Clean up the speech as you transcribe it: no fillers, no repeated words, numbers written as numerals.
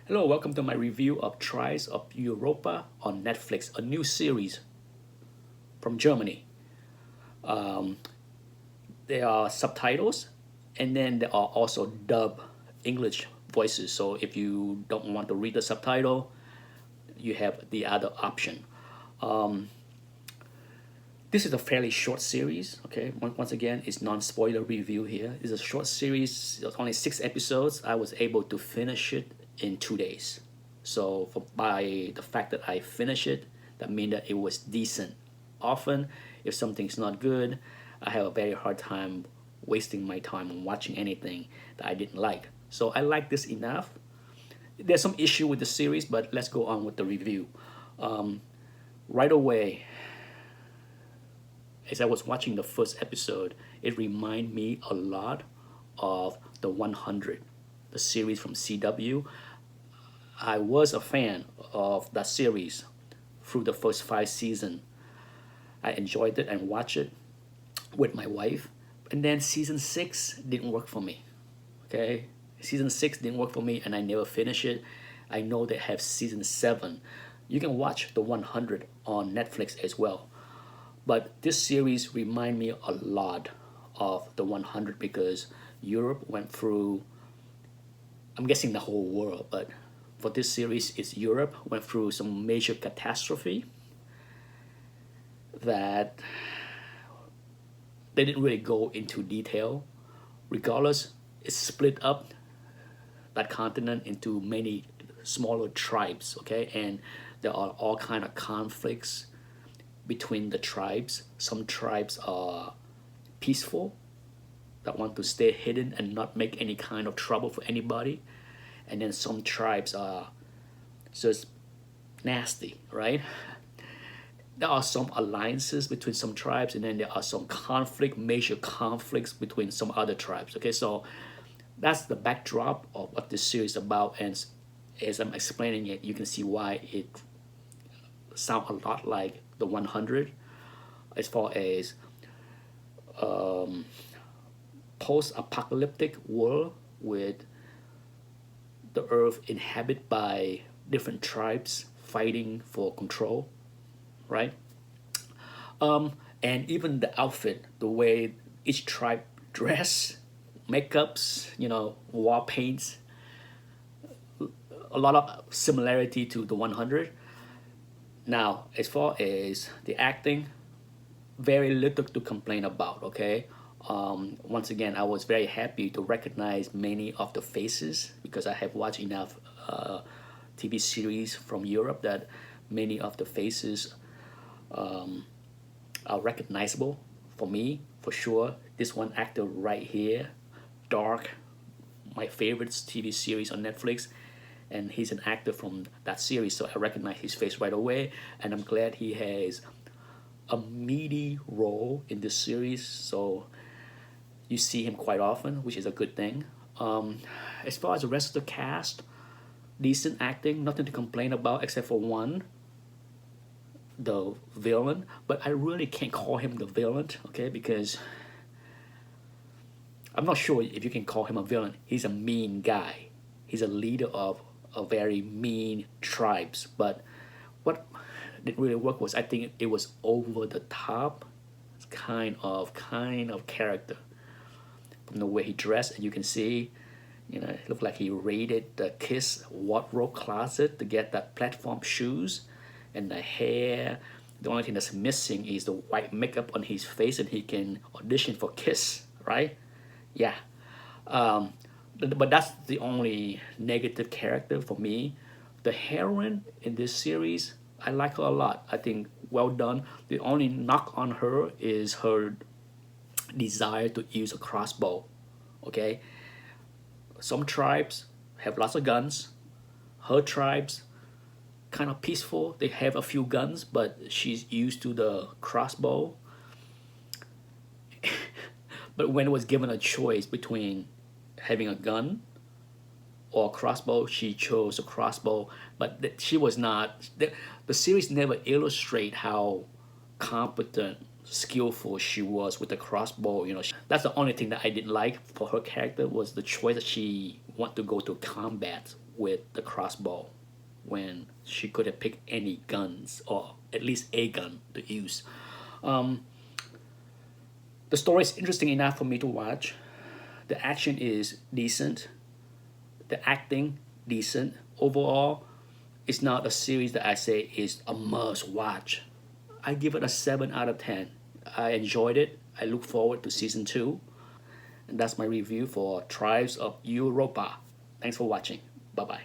Hello, welcome to my review of Tribes of Europa on Netflix, a new series from Germany. Um, there are subtitles and then there are also dub English voices. So if you don't want to read the subtitle, you have the other option. Um, this is a fairly short series, okay? Once again, it's non-spoiler review here. It's a short series, only 6 episodes. I was able to finish it in 2 days. So by the fact that I finished it, that means that it was decent. Often, if something's not good, I have a very hard time wasting my time on watching anything that I didn't like. So I like this enough. There's some issue with the series, but let's go on with the review. Um, right away, as I was watching the first episode, it reminded me a lot of the 100, the series from CW. I was a fan of that series through the first 5 seasons. I enjoyed it and watched it with my wife. And then season 6 didn't work for me. Okay? Season 6 didn't work for me and I never finished it. I know they have season 7. You can watch the 100 on Netflix as well. But this series remind me a lot of the 100 because Europe went through, I'm guessing the whole world, but for this series, it's Europe went through some major catastrophe that they didn't really go into detail. Regardless, it's split up that continent into many smaller tribes, okay? And there are all kind of conflicts between the tribes. Some tribes are peaceful, that want to stay hidden and not make any kind of trouble for anybody. And then some tribes are just nasty, right? There are some alliances between some tribes, and then there are some major conflicts between some other tribes. Okay, so that's the backdrop of what this series is about, and as I'm explaining it, you can see why it sounds a lot like the 100, as far as post-apocalyptic world with the earth inhabited by different tribes fighting for control, right? And even the outfit, the way each tribe dress, makeups, war paints, a lot of similarity to the 100. Now, as far as the acting, very little to complain about, okay? Once again, I was very happy to recognize many of the faces because I have watched enough TV series from Europe that many of the faces are recognizable for me, for sure. This one actor right here, Dark, my favorite TV series on Netflix, and he's an actor from that series, so I recognize his face right away, and I'm glad he has a meaty role in this series, so you see him quite often, which is a good thing. As far as the rest of the cast, decent acting, nothing to complain about except for one, the villain, but I really can't call him the villain, okay, because I'm not sure if you can call him a villain. He's a mean guy. He's a leader of a very mean tribes, but what didn't really work was I think it was over the top kind of character from the way he dressed, and you can see, it looked like he raided the Kiss wardrobe closet to get that platform shoes and the hair. The only thing that's missing is the white makeup on his face, and he can audition for Kiss, right? Yeah. Um, but that's the only negative character for me. The heroine in this series, I like her a lot. I think well done. The only knock on her is her desire to use a crossbow. Okay, some tribes have lots of guns. Her tribes kind of peaceful. They have a few guns, but she's used to the crossbow. But when it was given a choice between having a gun or a crossbow, she chose a crossbow. But she was not. The series never illustrate how competent skillful she was with the crossbow. That's the only thing that I didn't like for her character, was the choice that she want to go to combat with the crossbow when she could have picked any guns, or at least a gun to use. The story is interesting enough for me to watch. The action is decent. The acting decent. Overall, it's not a series that I say is a must watch. I give it a 7 out of 10. I enjoyed it. I look forward to season 2. And that's my review for Tribes of Europa. Thanks for watching. Bye bye.